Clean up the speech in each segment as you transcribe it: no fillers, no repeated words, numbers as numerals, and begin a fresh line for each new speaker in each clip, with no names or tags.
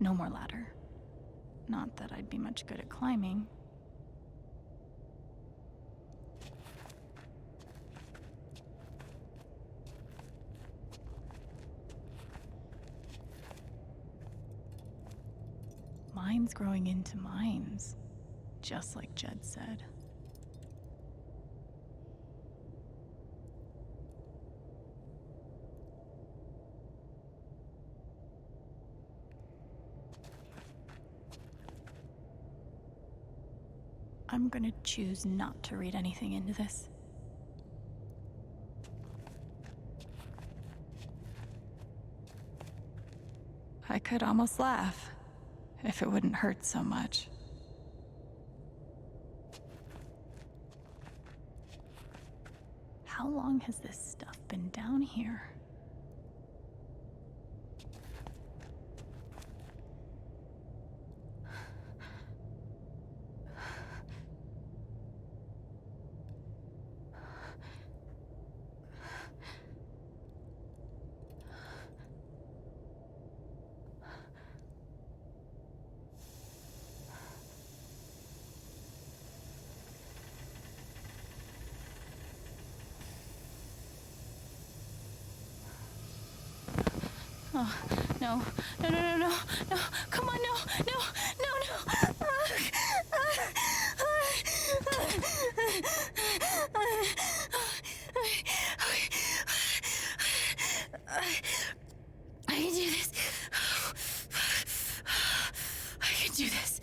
No more ladder. Not that I'd be much good at climbing. Mines growing into mines, just like Jed said. I'm gonna choose not to read anything into this. I could almost laugh, if it wouldn't hurt so much. How long has this stuff been down here? Oh, no, no, no, no, no, no, come on, no, no, no, no. I can do this. I can do this.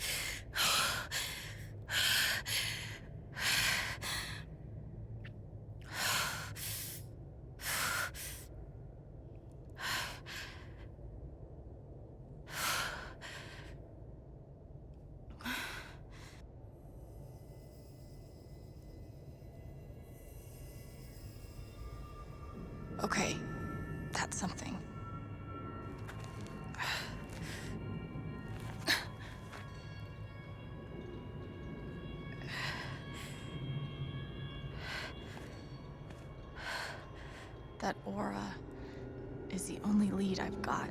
Okay, that's something. That aura is the only lead I've got.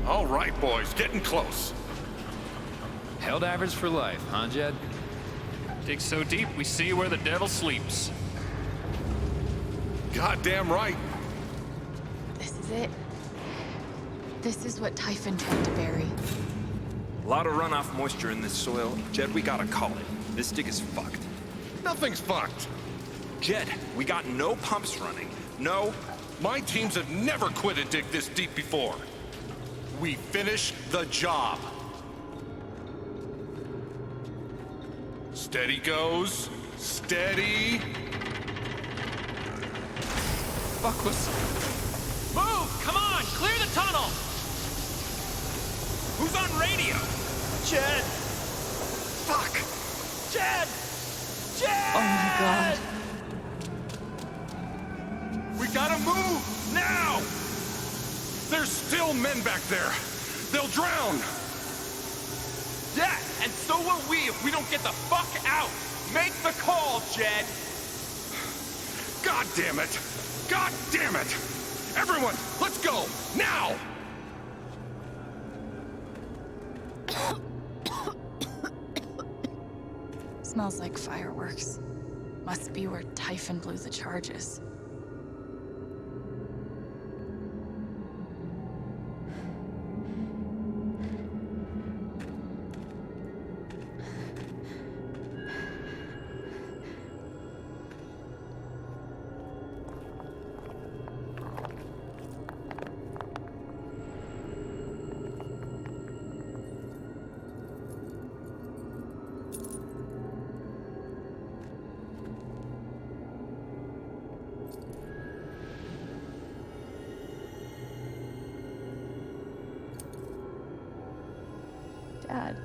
All right, boys, getting close.
Helldivers for life, huh, Jed?
Dig so deep, we see where the devil sleeps.
Goddamn right.
This is it. This is what Typhon tried to bury.
A lot of runoff moisture in this soil. Jed, we gotta call it. This dig is fucked.
Nothing's fucked.
Jed, we got no pumps running. No.
My teams have never quit a dig this deep before. We finish the job. Steady goes. Steady.
Fuck was...
Move! Come on! Clear the tunnel! Who's on radio?
Jed!
Fuck.
Jed! Jed!
Oh my god.
We gotta move now. There's still men back there. They'll drown.
Yeah, and so will we if we don't get the fuck out! Make the call, Jed!
God damn it! God damn it! Everyone, let's go! Now!
Smells like fireworks. Must be where Typhon blew the charges. Dad.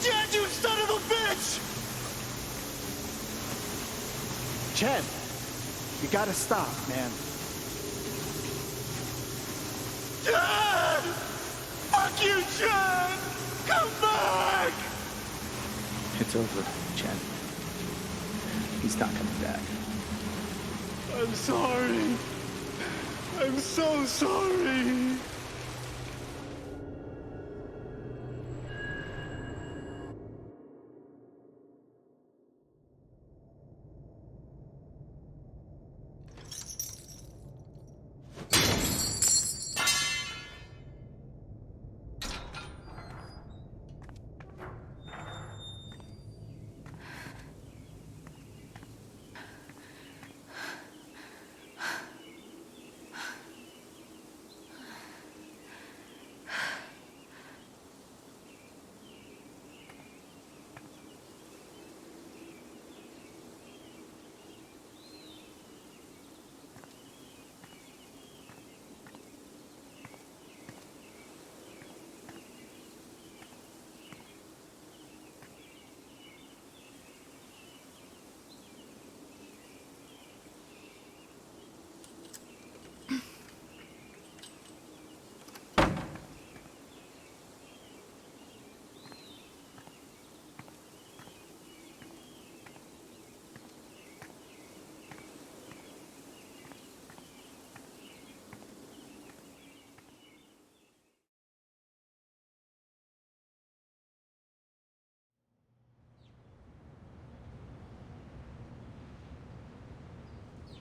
Jed, you son of a bitch! Jed, you gotta stop, man. Jed! Fuck you, Jed! Come back!
It's over, Jen. He's not coming back.
I'm sorry. I'm so sorry.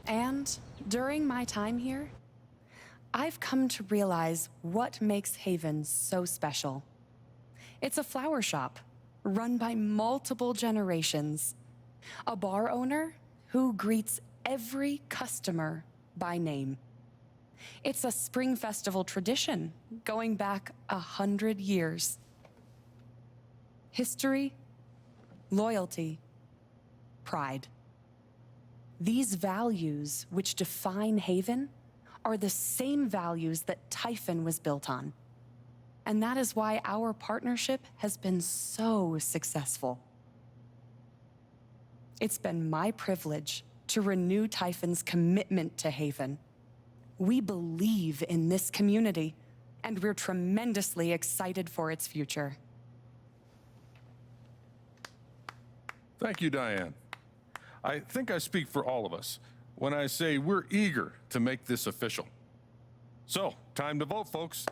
And during my time here, I've come to realize what makes Haven so special. It's a flower shop run by multiple generations, a bar owner who greets every customer by name. It's a spring festival tradition going back 100 years. History, loyalty, pride. These values which define Haven are the same values that Typhon was built on. And that is why our partnership has been so successful. It's been my privilege to renew Typhon's commitment to Haven. We believe in this community, and we're tremendously excited for its future.
Thank you, Diane. I think I speak for all of us when I say we're eager to make this official. So, time to vote, folks.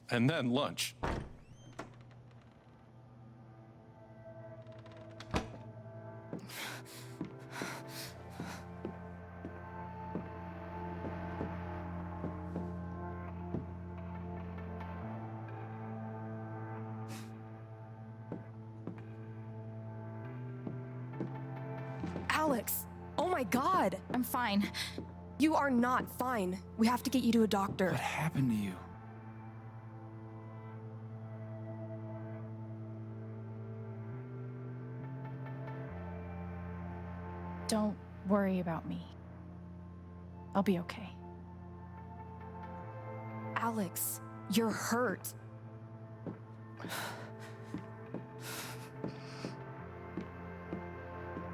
And then lunch.
Alex! Oh my god!
I'm fine.
You are not fine. We have to get you to a doctor.
What happened to you?
Don't worry about me. I'll be okay.
Alex, you're hurt.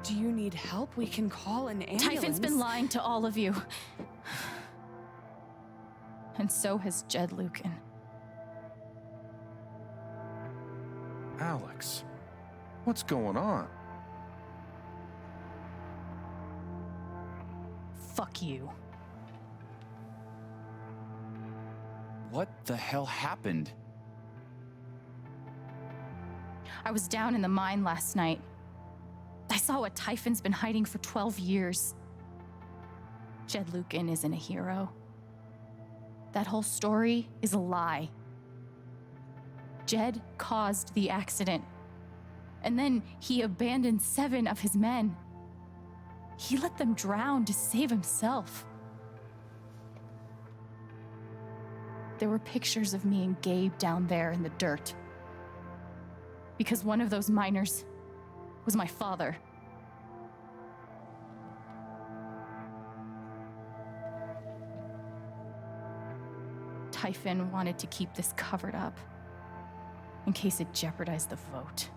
Do you need help? We can call an ambulance.
Typhon's been lying to all of you. And so has Jed Lucan.
Alex, what's going on?
Fuck you.
What the hell happened?
I was down in the mine last night. I saw what Typhon's been hiding for 12 years. Jed Lucan isn't a hero. That whole story is a lie. Jed caused the accident. And then he abandoned 7 of his men. He let them drown to save himself. There were pictures of me and Gabe down there in the dirt. Because one of those miners was my father. Typhon wanted to keep this covered up in case it jeopardized the vote.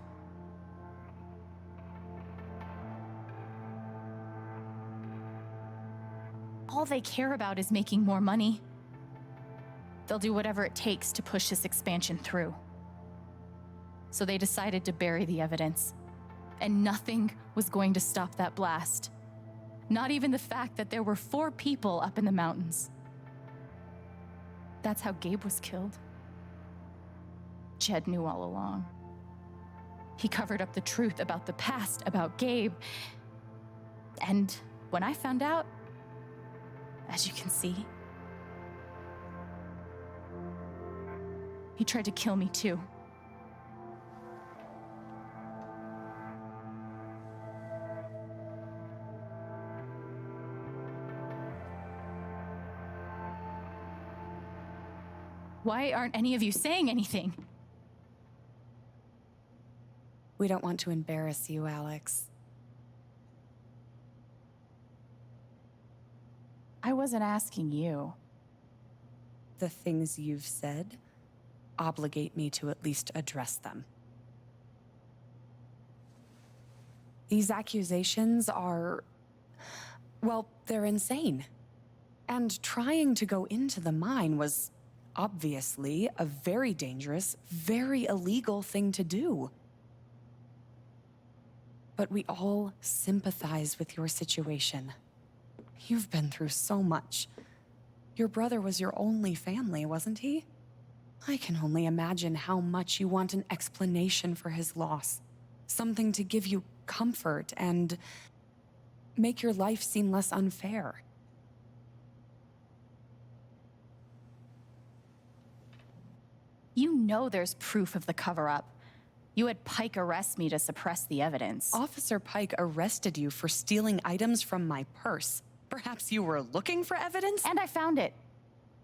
All they care about is making more money. They'll do whatever it takes to push this expansion through. So they decided to bury the evidence. And nothing was going to stop that blast. Not even the fact that there were 4 people up in the mountains. That's how Gabe was killed. Jed knew all along. He covered up the truth about the past, about Gabe. And when I found out, as you can see, he tried to kill me too. Why aren't any of you saying anything?
We don't want to embarrass you, Alex.
I wasn't asking you.
The things you've said obligate me to at least address them. These accusations are, well, they're insane. And trying to go into the mine was obviously a very dangerous, very illegal thing to do. But we all sympathize with your situation. You've been through so much. Your brother was your only family, wasn't he? I can only imagine how much you want an explanation for his loss. Something to give you comfort and make your life seem less unfair.
You know there's proof of the cover-up. You had Pike arrest me to suppress the evidence.
Officer Pike arrested you for stealing items from my purse. Perhaps you were looking for evidence?
And I found it.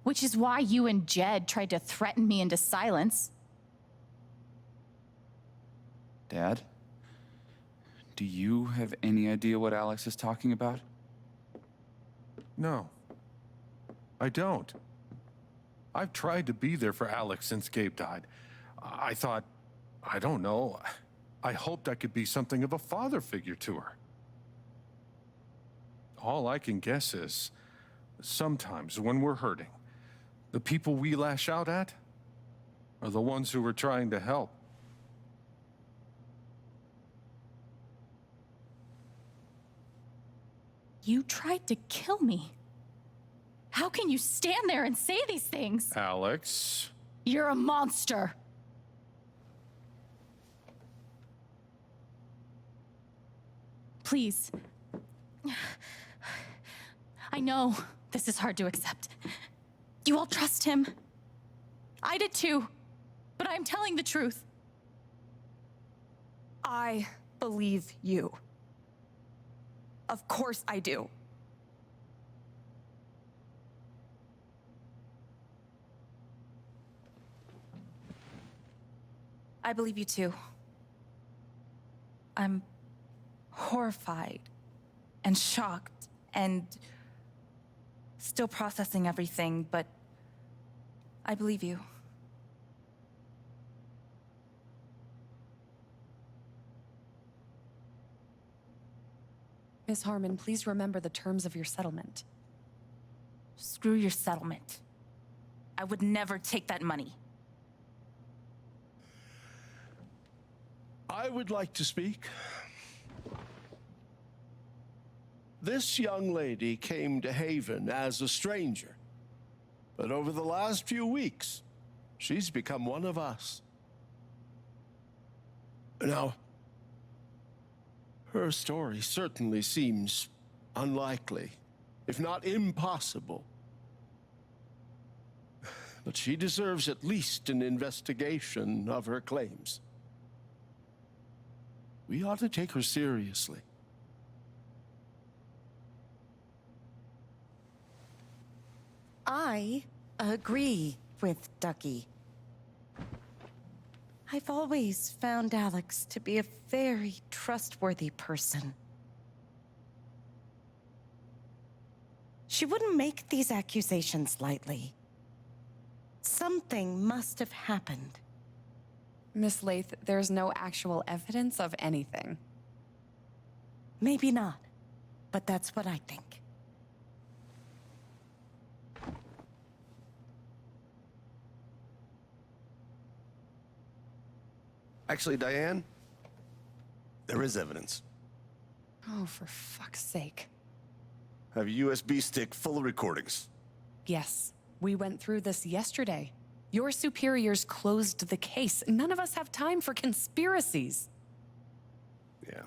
Which is why you and Jed tried to threaten me into silence.
Dad? Do you have any idea what Alex is talking about?
No, I don't. I've tried to be there for Alex since Gabe died. I thought, I don't know, I hoped I could be something of a father figure to her. All I can guess is, sometimes when we're hurting, the people we lash out at are the ones who are trying to help.
You tried to kill me. How can you stand there and say these things?
Alex.
You're a monster. Please. I know this is hard to accept. You all trust him. I did too, but I'm telling the truth.
I believe you. Of course I do.
I believe you too. I'm horrified and shocked and still processing everything, but I believe you.
Miss Harmon, please remember the terms of your settlement.
Screw your settlement. I would never take that money.
I would like to speak. This young lady came to Haven as a stranger, but over the last few weeks, she's become one of us. Now, her story certainly seems unlikely, if not impossible. But she deserves at least an investigation of her claims. We ought to take her seriously.
I agree with Ducky. I've always found Alex to be a very trustworthy person. She wouldn't make these accusations lightly. Something must have happened.
Miss Lath, there's no actual evidence of anything.
Maybe not, but that's what I think.
Actually, Diane, there is evidence.
Oh, for fuck's sake.
I have a USB stick full of recordings.
Yes, we went through this yesterday. Your superiors closed the case. None of us have time for conspiracies.
Yeah.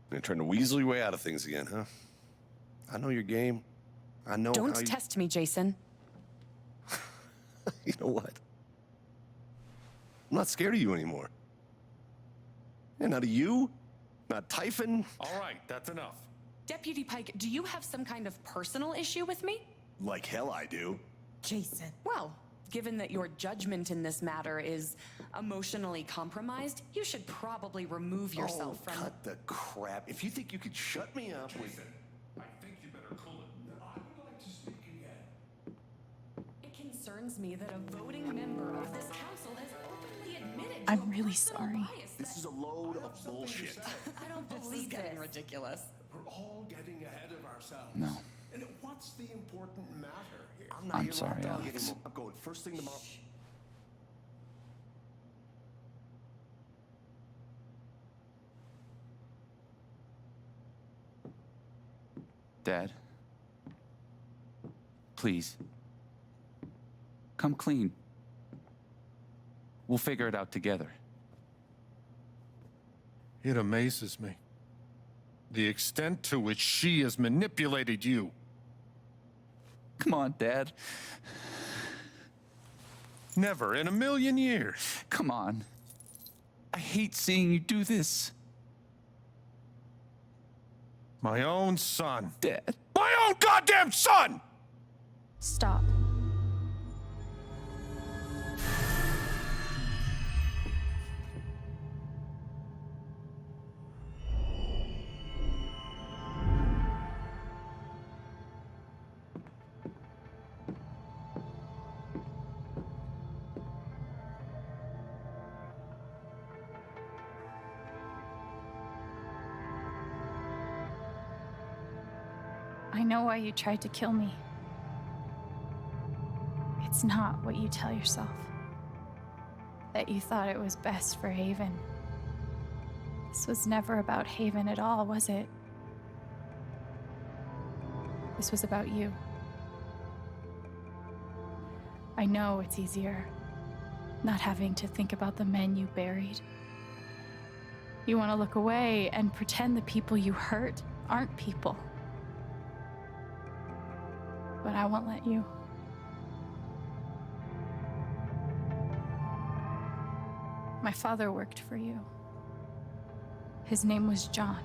You're trying to weasel your way out of things again, huh? I know your game. I know
Don't
how you...
test me, Jason.
You know what? I'm not scared of you anymore. And not of you, not Typhon.
All right, that's enough.
Deputy Pike, do you have some kind of personal issue with me?
Like hell I do.
Jason.
Well, given that your judgment in this matter is emotionally compromised, you should probably remove yourself from...
cut the crap. If you think you could shut me up with...
I think you better cool it.
I would like to speak again.
It concerns me that a voting member of this council has openly admitted
I'm really sorry.
This is a load of bullshit.
I don't believe getting ridiculous.
We're all getting ahead of ourselves.
No.
And what's the important matter here?
I'm sorry, Alex.
I'm going first thing tomorrow.
Dad. Please. Come clean. We'll figure it out together.
It amazes me. The extent to which she has manipulated you.
Come on, Dad.
Never in a million years.
Come on. I hate seeing you do this.
My own son.
Dad.
My own goddamn son!
Stop. I know why you tried to kill me. It's not what you tell yourself. That you thought it was best for Haven. This was never about Haven at all, was it? This was about you. I know it's easier, not having to think about the men you buried. You want to look away and pretend the people you hurt aren't people. But I won't let you. My father worked for you. His name was John.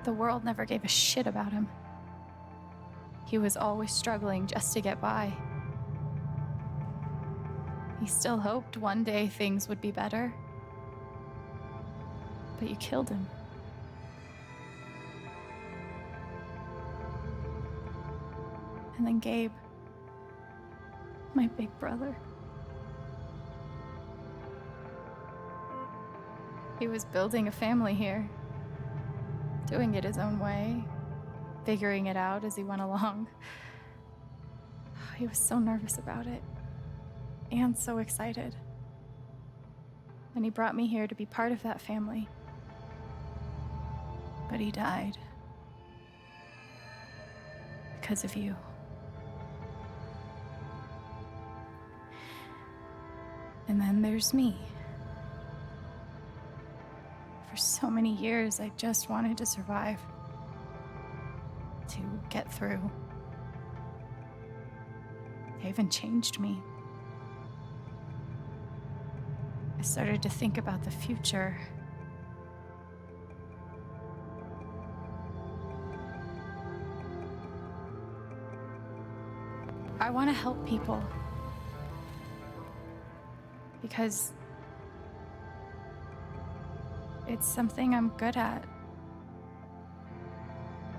The world never gave a shit about him. He was always struggling just to get by. He still hoped one day things would be better. But you killed him. And then Gabe, my big brother. He was building a family here, doing it his own way, figuring it out as he went along. He was so nervous about it. And so excited. And he brought me here to be part of that family. But he died. Because of you. And then there's me. For so many years, I just wanted to survive. To get through. Haven changed me. I started to think about the future. I want to help people. Because it's something I'm good at.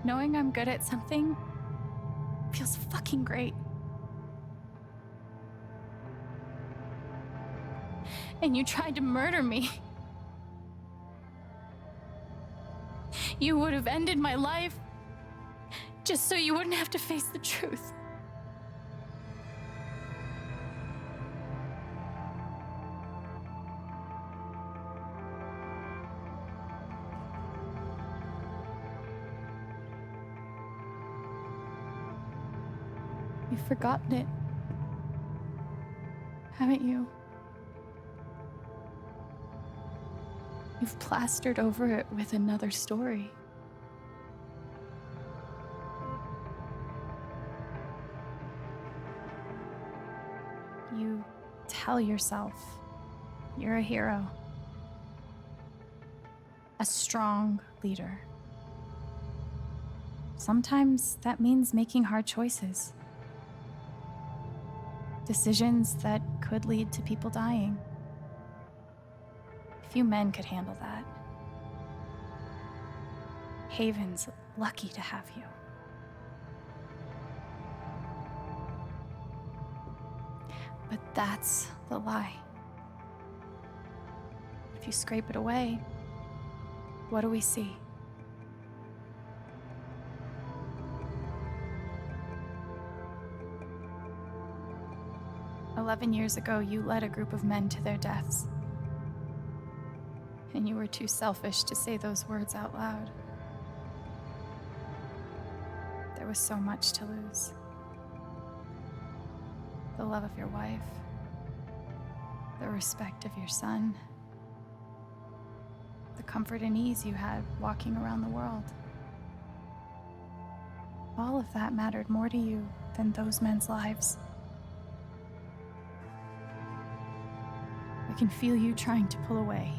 Knowing I'm good at something feels fucking great. And you tried to murder me. You would have ended my life just so you wouldn't have to face the truth. You've forgotten it, haven't you? You've plastered over it with another story. You tell yourself you're a hero, a strong leader. Sometimes that means making hard choices. Decisions that could lead to people dying. Few men could handle that. Haven's lucky to have you. But that's the lie. If you scrape it away, what do we see? "11 years ago, you led a group of men to their deaths. And you were too selfish to say those words out loud. There was so much to lose. The love of your wife, the respect of your son, the comfort and ease you had walking around the world. All of that mattered more to you than those men's lives. I can feel you trying to pull away.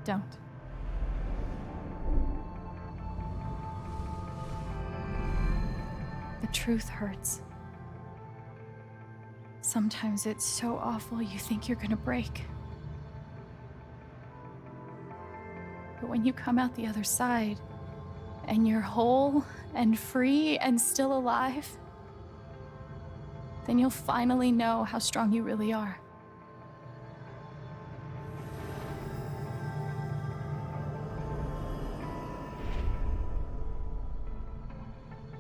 Don't. The truth hurts. Sometimes it's so awful you think you're gonna break. But when you come out the other side, and you're whole and free and still alive, then you'll finally know how strong you really are.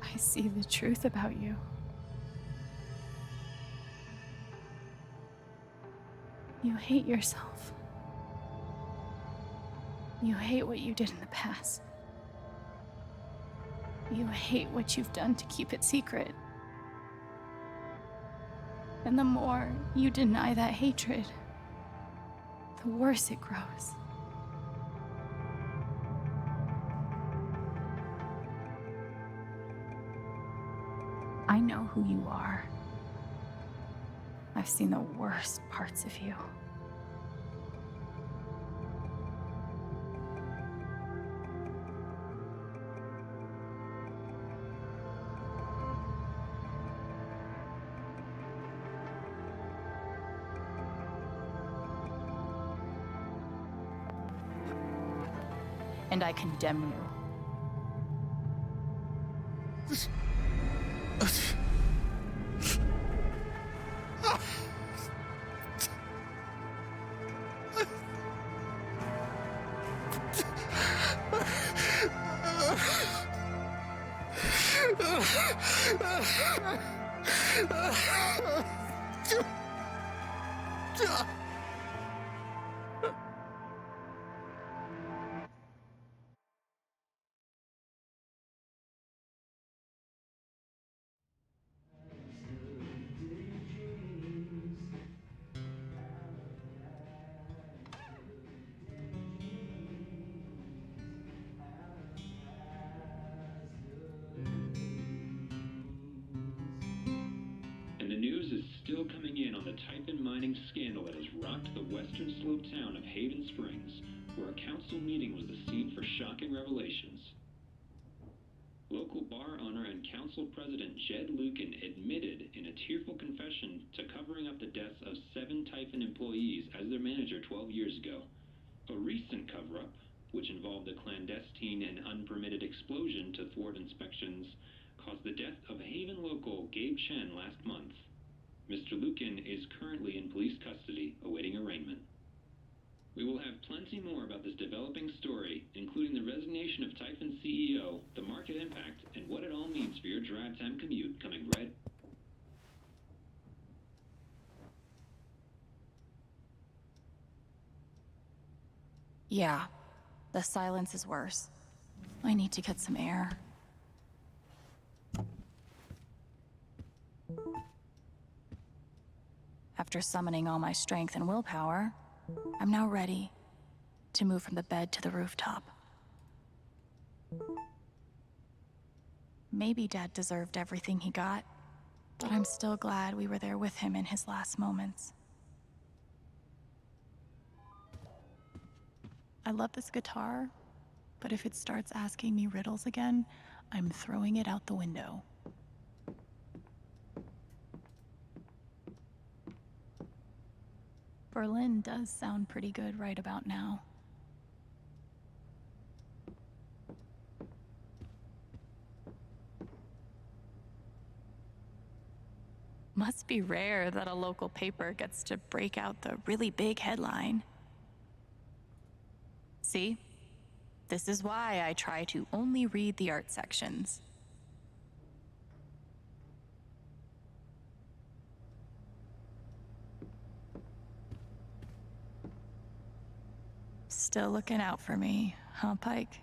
I see the truth about you. You hate yourself. You hate what you did in the past. You hate what you've done to keep it secret. And the more you deny that hatred, the worse it grows. I know who you are. I've seen the worst parts of you. And I condemn you.
And the news is still coming in on the Typhon mining scandal that has rocked the western slope town of Haven Springs, where a council meeting was the scene for shocking revelations. Local bar owner and council president Jed Lucan admitted in a tearful confession to covering up the deaths of 7 Typhon employees as their manager 12 years ago. A recent cover-up, which involved a clandestine and unpermitted explosion to thwart inspections, caused the death of Haven local Gabe Chen last month. Mr. Lucan is currently in police custody awaiting arraignment. We will have plenty more about this developing story, including the resignation of Typhon's CEO, the market impact, and what it all means for your drive time commute coming right.
Yeah, the silence is worse. I need to get some air. After summoning all my strength and willpower, I'm now ready to move from the bed to the rooftop. Maybe Dad deserved everything he got, but I'm still glad we were there with him in his last moments. I love this guitar, but if it starts asking me riddles again, I'm throwing it out the window. Berlin does sound pretty good right about now. Must be rare that a local paper gets to break out the really big headline. See? This is why I try to only read the art sections. Still looking out for me, huh, Pike?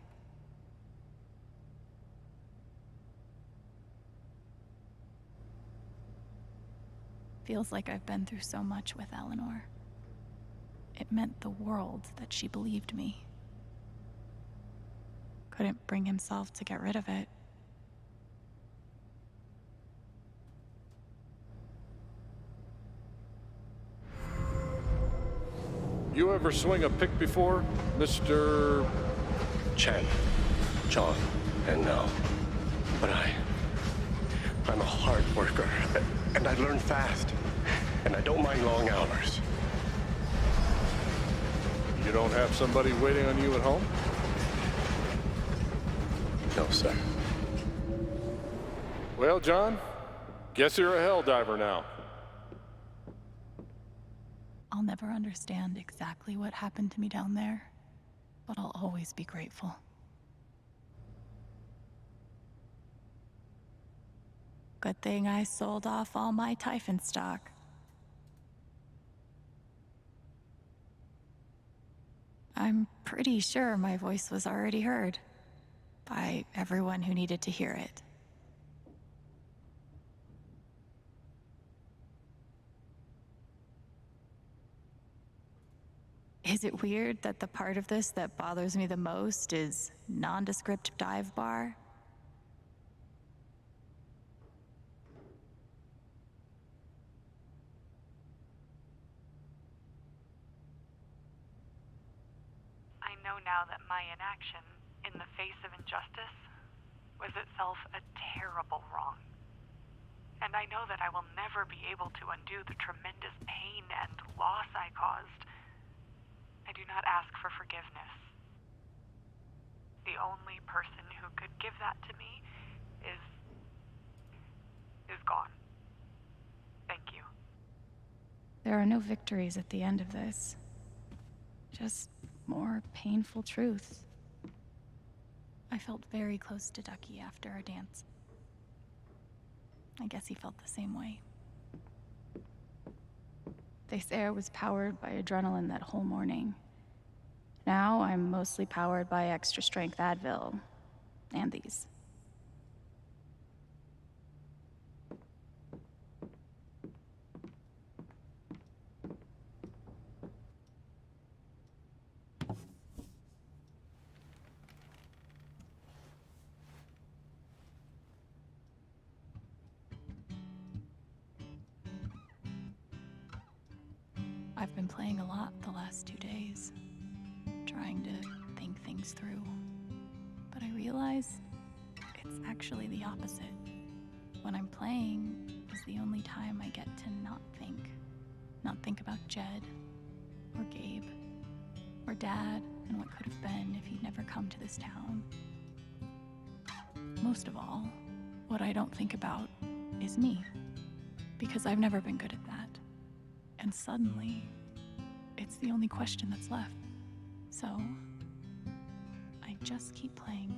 Feels like I've been through so much with Eleanor. It meant the world that she believed me. Couldn't bring himself to get rid of it.
You ever swing a pick before, Mr.
Chen, John, and no. But I'm a hard worker, and I learn fast, and I don't mind long hours.
You don't have somebody waiting on you at home?
No, sir.
Well, John, guess you're a hell diver now.
I'll never understand exactly what happened to me down there, but I'll always be grateful. Good thing I sold off all my Typhon stock. I'm pretty sure my voice was already heard by everyone who needed to hear it. Is it weird that the part of this that bothers me the most is nondescript dive bar?
I know now that my inaction, in the face of injustice, was itself a terrible wrong. And I know that I will never be able to undo the tremendous pain and loss I caused. I do not ask for forgiveness. The only person who could give that to me is gone. Thank you.
There are no victories at the end of this. Just more painful truths. I felt very close to Ducky after our dance. I guess he felt the same way. They say I was powered by adrenaline that whole morning. Now I'm mostly powered by extra strength Advil and these. I've been playing a lot the last 2 days, trying to think things through. But I realize it's actually the opposite. When I'm playing is the only time I get to not think. Not think about Jed, or Gabe, or Dad, and what could have been if he'd never come to this town. Most of all, what I don't think about is me, because I've never been good at that. And suddenly, It's the only question that's left. So, I just keep playing.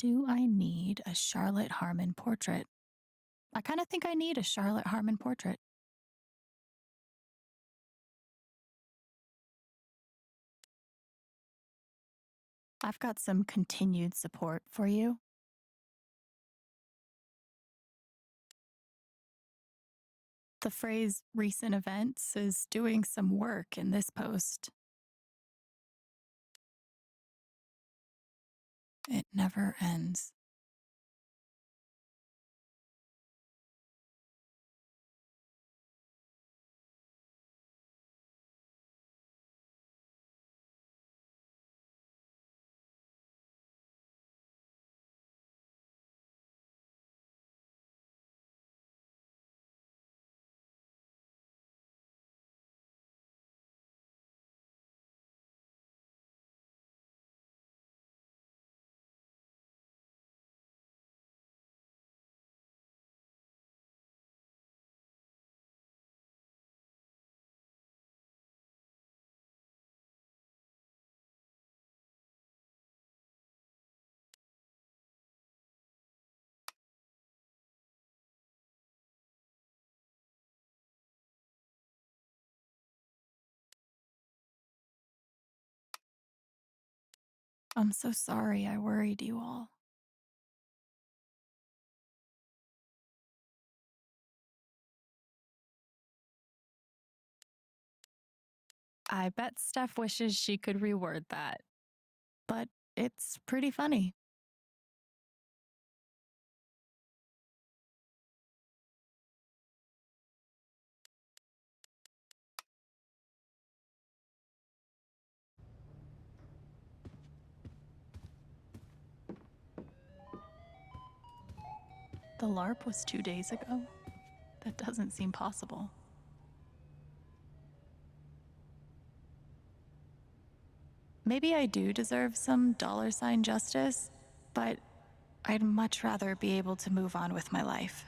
Do I need a Charlotte Harmon portrait? I kind of think I need a Charlotte Harmon portrait. I've got some continued support for you. The phrase recent events is doing some work in this post. It never ends. I'm so sorry I worried you all. I bet Steph wishes she could reword that. But it's pretty funny. The LARP was 2 days ago? That doesn't seem possible. Maybe I do deserve some $ justice, but I'd much rather be able to move on with my life.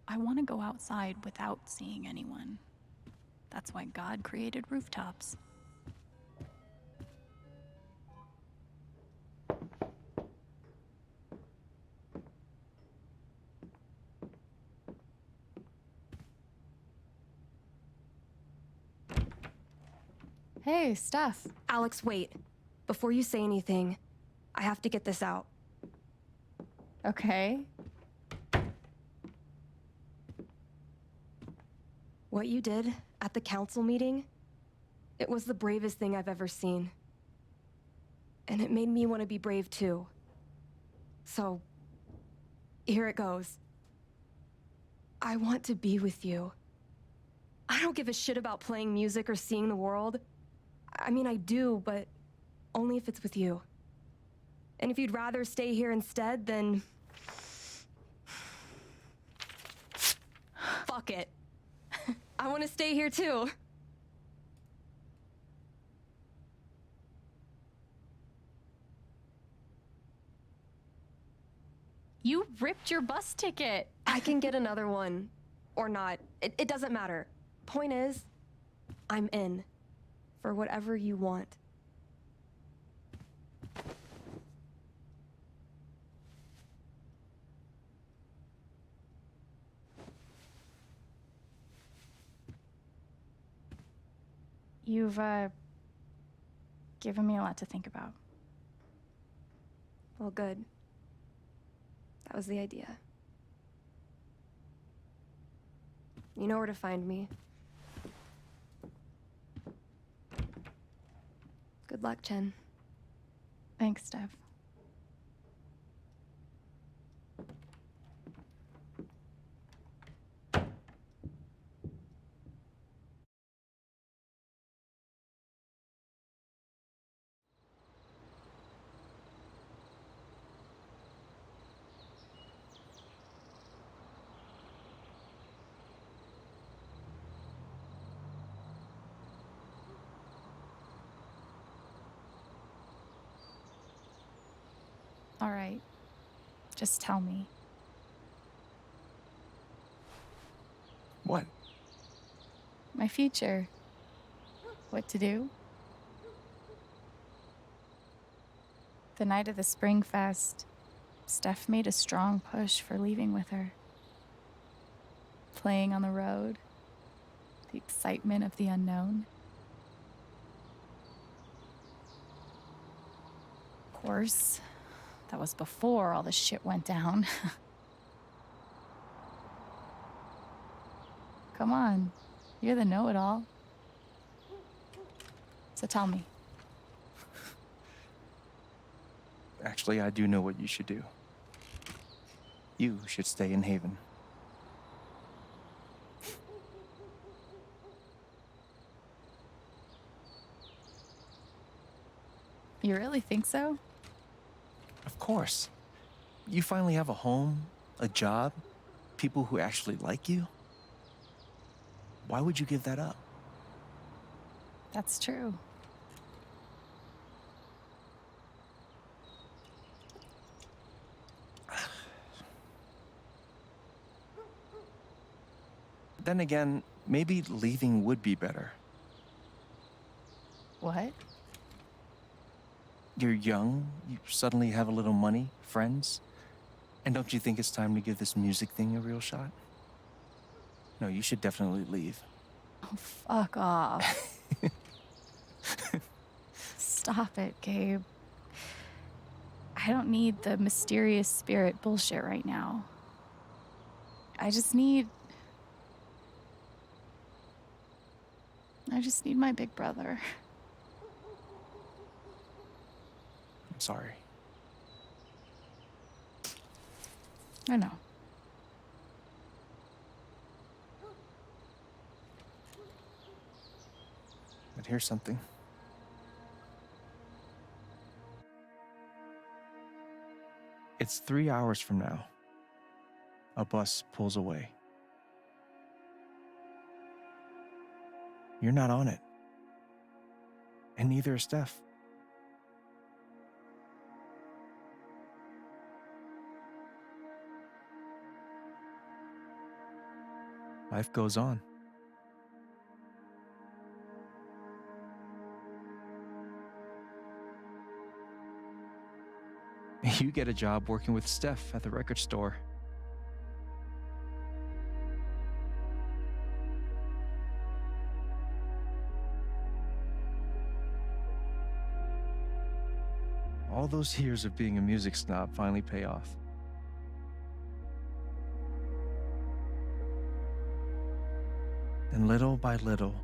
I want to go outside without seeing anyone. That's why God created rooftops. Hey, Steph.
Alex, wait. Before you say anything, I have to get this out.
Okay.
What you did at the council meeting, it was the bravest thing I've ever seen. And it made me want to be brave too. So, here it goes. I want to be with you. I don't give a shit about playing music or seeing the world. I mean, I do, but only if it's with you. And if you'd rather stay here instead, then... fuck it. I want to stay here too.
You ripped your bus ticket.
I can get another one. Or not. It doesn't matter. Point is, I'm in. For whatever you want.
You've, given me a lot to think about.
Well, good. That was the idea. You know where to find me. Good luck, Chen.
Thanks, Steph. All right. Just tell me.
What?
My future. What to do? The night of the Spring Fest, Steph made a strong push for leaving with her. Playing on the road, the excitement of the unknown. Of course, that was before all the shit went down. Come on, you're the know-it-all. So tell me.
Actually, I do know what you should do. You should stay in Haven.
You really think so?
Of course. You finally have a home, a job, people who actually like you. Why would you give that up?
That's true.
Then again, maybe leaving would be better.
What?
You're young, you suddenly have a little money, friends. And don't you think it's time to give this music thing a real shot? No, you should definitely leave.
Oh, fuck off. Stop it, Gabe. I don't need the mysterious spirit bullshit right now. I just need my big brother.
I'm sorry.
I know.
But here's something. It's 3 hours from now. A bus pulls away. You're not on it. And neither is Steph. Life goes on. You get a job working with Steph at the record store. All those years of being a music snob finally pay off. And little by little,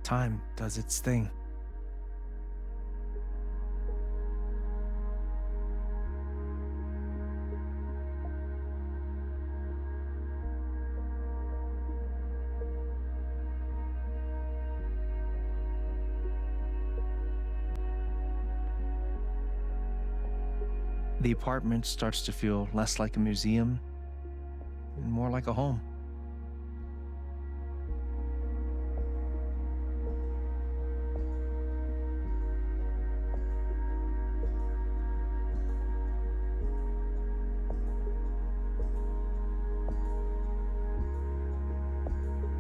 time does its thing. The apartment starts to feel less like a museum and more like a home.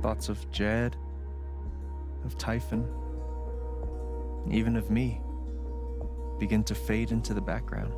Thoughts of Jed, of Typhon, even of me begin to fade into the background.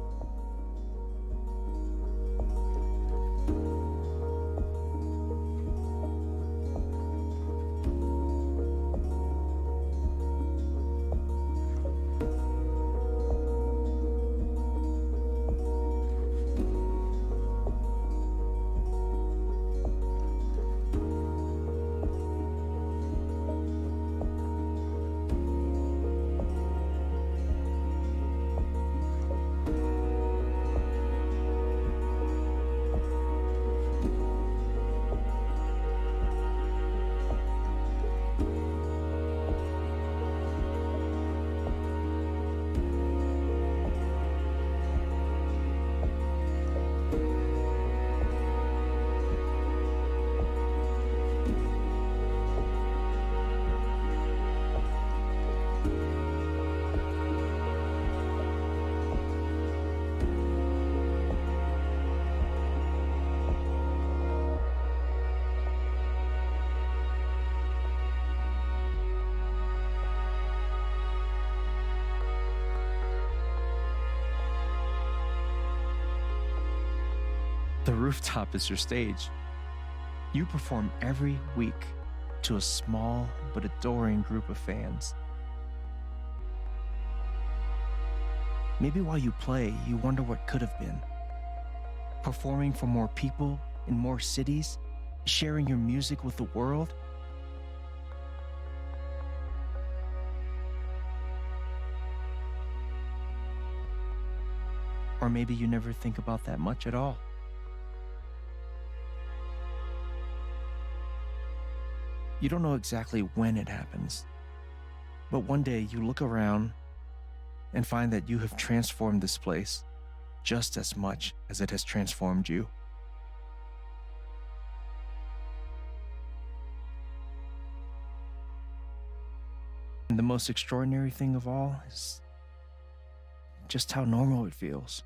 The rooftop is your stage. You perform every week to a small but adoring group of fans. Maybe while you play, you wonder what could have been. Performing for more people in more cities, sharing your music with the world. Or maybe you never think about that much at all. You don't know exactly when it happens, but one day you look around and find that you have transformed this place just as much as it has transformed you. And the most extraordinary thing of all is just how normal it feels.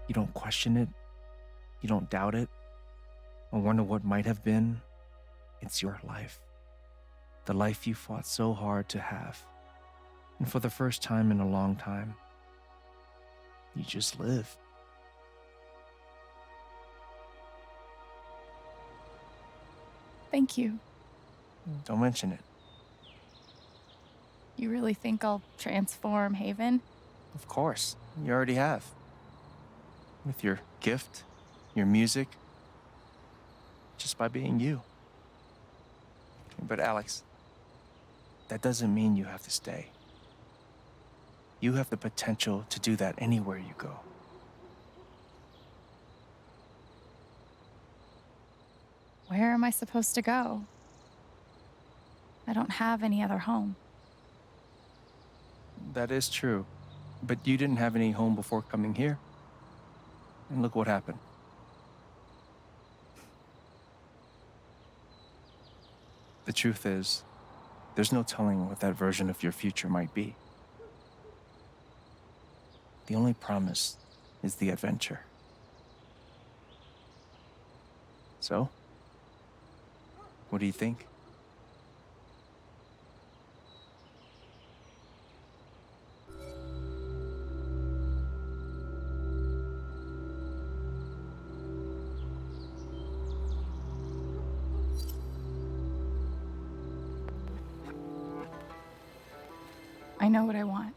You don't question it, you don't doubt it, or wonder what might have been. It's your life. The life you fought so hard to have. And for the first time in a long time, you just live.
Thank you.
Don't mention it.
You really think I'll transform Haven?
Of course, you already have. With your gift, your music, just by being you. But Alex, that doesn't mean you have to stay. You have the potential to do that anywhere you go.
Where am I supposed to go? I don't have any other home.
That is true. But you didn't have any home before coming here. And look what happened. The truth is, there's no telling what that version of your future might be. The only promise is the adventure. So, what do you think?
I know what I want.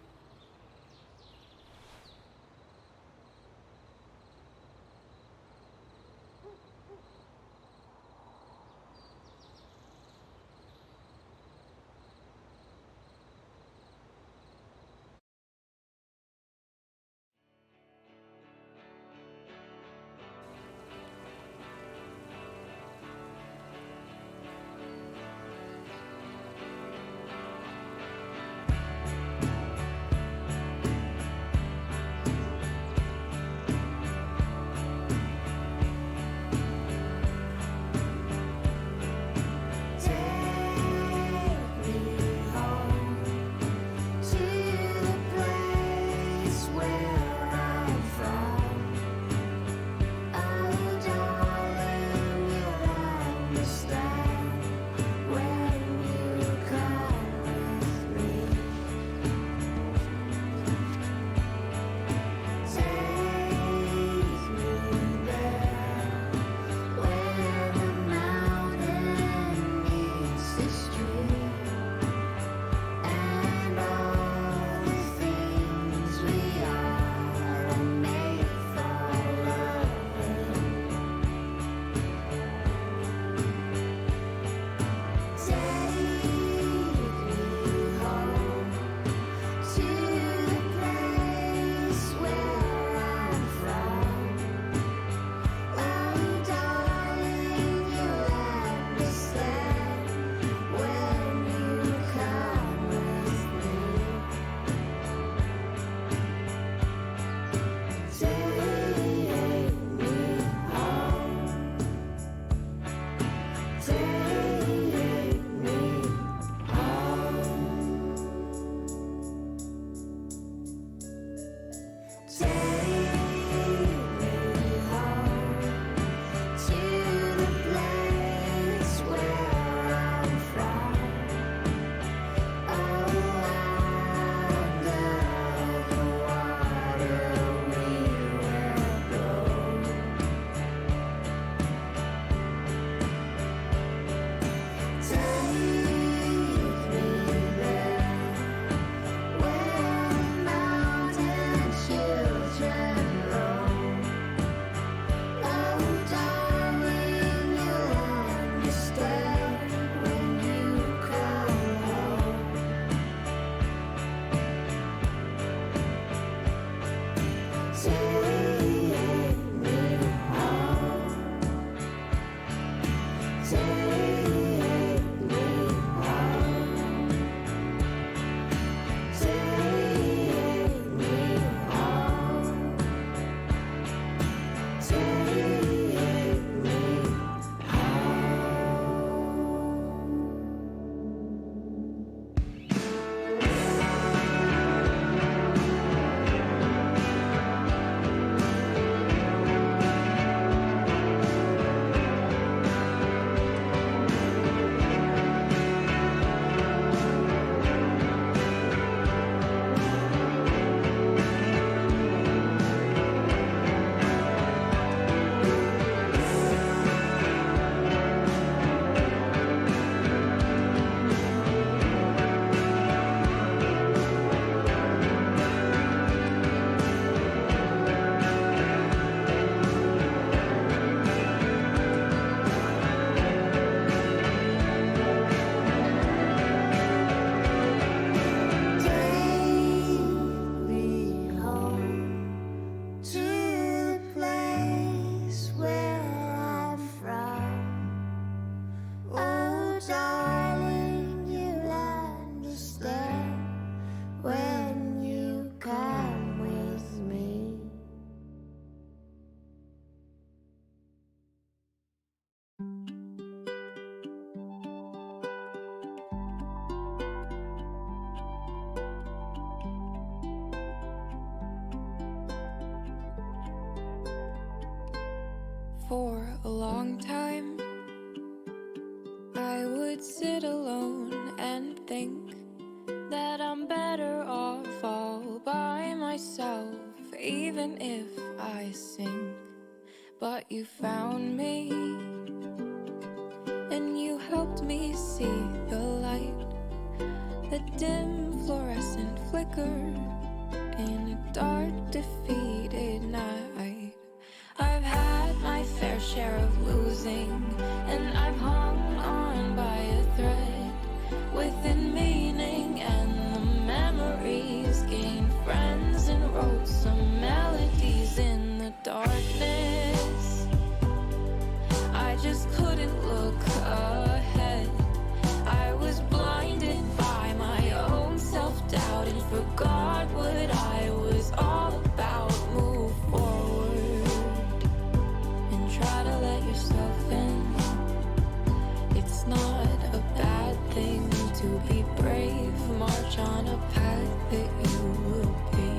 For a long time, I would sit alone and think that I'm better off all by myself, even if I sink. But you found me, and you helped me see the light, the dim fluorescent flicker in a dark, defeated night. I've had my fair share of losing, and I've hung on by a thread within meaning, and the memories gained friends and wrote some melodies in the darkness. I just couldn't look ahead. I was blinded by my own self-doubt and forgot what I was all about. Move forward and try to let yourself in. It's not a bad thing to be brave. March on a path that you will be.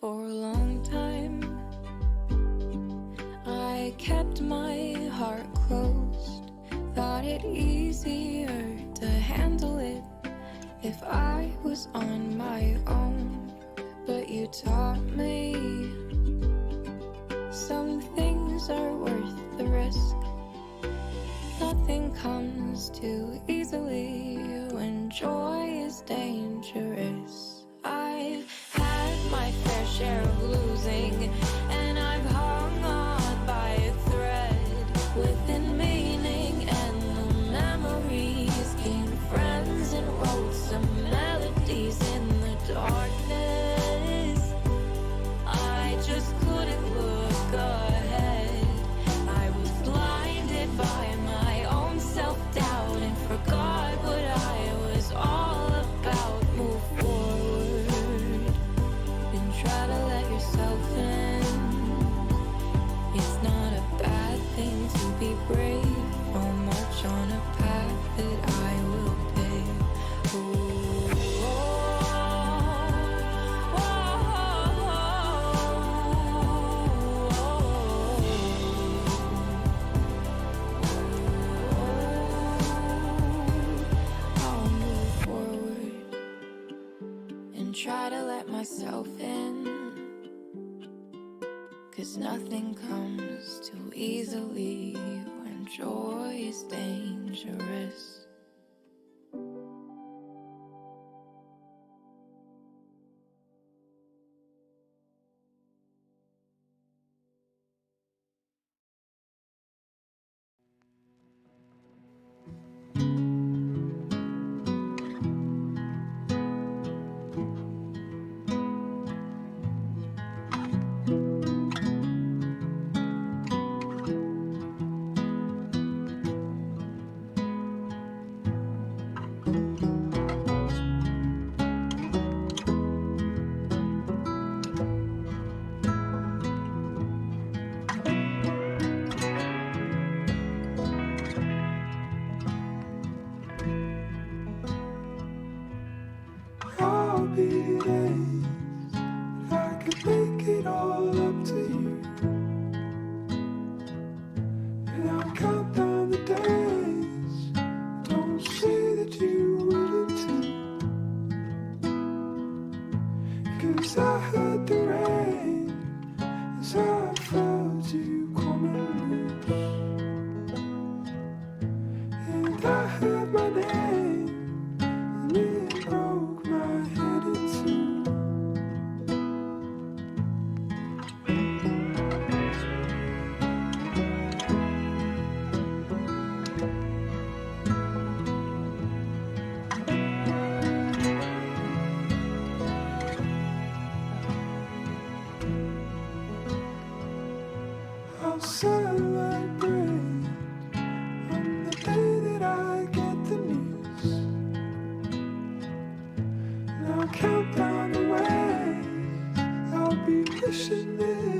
For a long time, I kept my heart closed. Thought it easier to handle it if I was on my own. But you taught me some things are worth the risk. Nothing comes too easily when joy is dangerous. I've had my fair share of losing, and I've hung on by a thread within meaning, and the memories gained friends and wrote some melodies in the darkness. I just couldn't look ahead. I was blinded by my own self-doubt and forgot what I was all about. Move forward and try to let yourself in. It's not a bad thing to be brave or march on a path that I will pave. I'll move forward and try to let myself in. 'Cause nothing comes too easily when joy is dangerous.
I'll be days I could make it all up to you, and I'll count down the days. Don't say that you wouldn't too, 'cause I heard the rain as I felt you coming loose, and I heard my name and it broke my head in two. I'll celebrate chasing me.